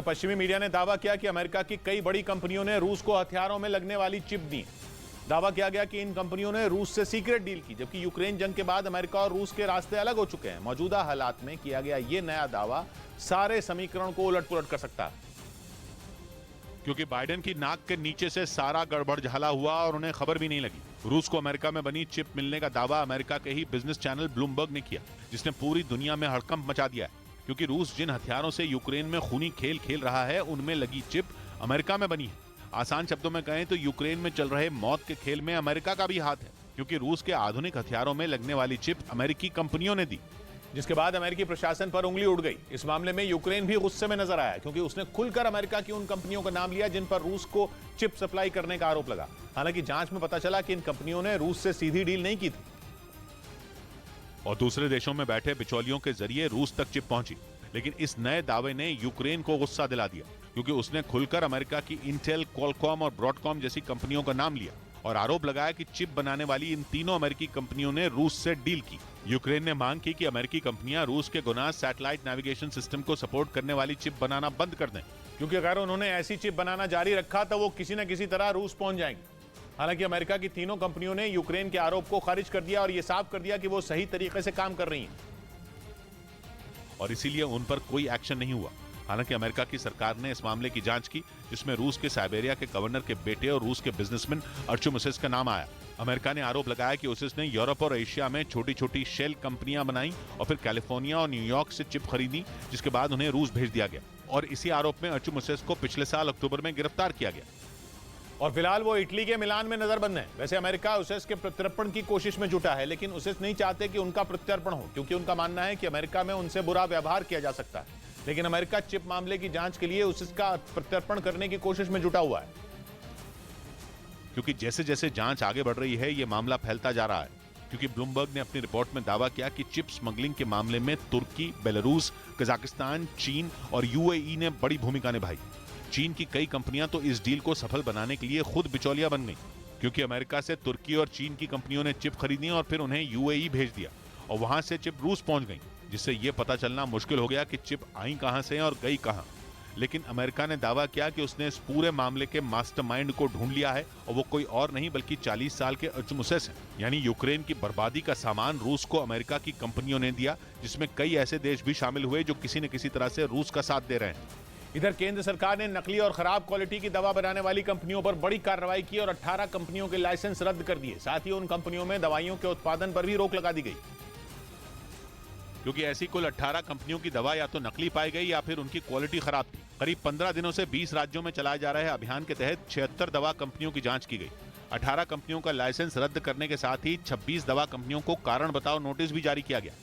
पश्चिमी मीडिया ने दावा किया कि अमेरिका की कई बड़ी कंपनियों ने रूस को हथियारों में लगने वाली चिप दी। दावा किया गया कि इन कंपनियों ने रूस से सीक्रेट डील की, जबकि यूक्रेन जंग के बाद अमेरिका और रूस के रास्ते अलग हो चुके हैं। मौजूदा हालात में किया गया यह नया दावा सारे समीकरण को उलट-पुलट कर सकता है, क्योंकि बाइडेन की नाक के नीचे से सारा गड़बड़ झाला हुआ और उन्हें खबर भी नहीं लगी। रूस को अमेरिका में बनी चिप मिलने का दावा अमेरिका के ही बिजनेस चैनल ब्लूमबर्ग ने किया, जिसने पूरी दुनिया में हड़कंप मचा दिया है, क्योंकि रूस जिन हथियारों से यूक्रेन में खूनी खेल खेल रहा है उनमें लगी चिप अमेरिका में बनी है। आसान शब्दों में कहें तो यूक्रेन में चल रहे मौत के खेल में अमेरिका का भी हाथ है, क्योंकि रूस के आधुनिक हथियारों में लगने वाली चिप अमेरिकी कंपनियों ने दी, जिसके बाद अमेरिकी प्रशासन पर उंगली उठ गई। इस मामले में यूक्रेन भी गुस्से में नजर आया, क्योंकि उसने खुलकर अमेरिका की उन कंपनियों का नाम लिया जिन पर रूस को चिप सप्लाई करने का आरोप लगा। हालांकि जांच में पता चला कि इन कंपनियों ने रूस से सीधी डील नहीं की थी और दूसरे देशों में बैठे बिचौलियों के जरिए रूस तक चिप पहुंची। लेकिन इस नए दावे ने यूक्रेन को गुस्सा दिला दिया, क्योंकि उसने खुलकर अमेरिका की इंटेल, क्वालकॉम और ब्रॉडकॉम जैसी कंपनियों का नाम लिया और आरोप लगाया कि चिप बनाने वाली इन तीनों अमेरिकी कंपनियों ने रूस से डील की। यूक्रेन ने मांग की कि अमेरिकी कंपनियां रूस के गुनास सैटेलाइट नेविगेशन सिस्टम को सपोर्ट करने वाली चिप बनाना बंद कर दें, क्योंकि अगर उन्होंने ऐसी चिप बनाना जारी रखा तो वो किसी न किसी तरह रूस पहुंच जाएंगे। हालांकि अमेरिका की तीनों कंपनियों ने यूक्रेन के आरोप को खारिज कर दिया और यह साफ कर दिया कि वो सही तरीके से काम कर रही हैं और इसीलिए उन पर कोई एक्शन नहीं हुआ। हालांकि अमेरिका की सरकार ने इस मामले की जांच की, जिसमें रूस के साइबेरिया के गवर्नर के बेटे और रूस के बिजनेसमैन अर्चुम उसिस का नाम आया। अमेरिका ने आरोप लगाया कि उसिस ने यूरोप और एशिया में छोटी छोटी शेल कंपनियां बनाई और फिर कैलिफोर्निया और न्यूयॉर्क से चिप खरीदी, जिसके बाद उन्हें रूस भेज दिया गया और इसी आरोप में अर्चुम उसिस को पिछले साल अक्टूबर में गिरफ्तार किया गया और फिलहाल वो इटली के मिलान में नजरबंद है। वैसे अमेरिका उसिस के प्रत्यर्पण की कोशिश में जुटा है, लेकिन उसिस नहीं चाहते कि उनका प्रत्यर्पण हो, क्योंकि उनका मानना है कि अमेरिका में उनसे बुरा व्यवहार किया जा सकता है। लेकिन अमेरिका चिप मामले की जांच के लिए उसिस का प्रत्यर्पण करने की कोशिश में जुटा हुआ है, क्योंकि जैसे जैसे जांच आगे बढ़ रही है ये मामला फैलता जा रहा है। क्योंकि ब्लूमबर्ग ने अपनी रिपोर्ट में दावा किया कि चिप स्मगलिंग के मामले में तुर्की, बेलारूस, कजाकिस्तान, चीन और यूएई ने बड़ी भूमिका निभाई। चीन की कई कंपनियां तो इस डील को सफल बनाने के लिए खुद बिचौलिया बन गई, क्योंकि अमेरिका से तुर्की और चीन की कंपनियों ने चिप खरीदी और फिर उन्हें यूएई भेज दिया और वहां से चिप रूस पहुंच गई, जिससे यह पता चलना मुश्किल हो गया कि चिप आई कहां से और गई कहां। लेकिन अमेरिका ने दावा किया कि उसने इस पूरे मामले के मास्टरमाइंड को ढूंढ लिया है और वो कोई और नहीं बल्कि 40 साल के अर्चुम उसिस हैं। यानी यूक्रेन की बर्बादी का सामान रूस को अमेरिका की कंपनियों ने दिया, जिसमें कई ऐसे देश भी शामिल हुए जो किसी न किसी तरह से रूस का साथ दे रहे हैं। इधर केंद्र सरकार ने नकली और खराब क्वालिटी की दवा बनाने वाली कंपनियों पर बड़ी कार्रवाई की और 18 कंपनियों के लाइसेंस रद्द कर दिए। साथ ही उन कंपनियों में दवाइयों के उत्पादन पर भी रोक लगा दी गई, क्योंकि ऐसी कुल 18 कंपनियों की दवा या तो नकली पाई गई या फिर उनकी क्वालिटी खराब थी। करीब 15 दिनों से 20 राज्यों में चलाए जा रहे अभियान के तहत 76 दवा कंपनियों की जांच की गई। 18 कंपनियों का लाइसेंस रद्द करने के साथ ही 26 दवा कंपनियों को कारण बताओ नोटिस भी जारी किया गया।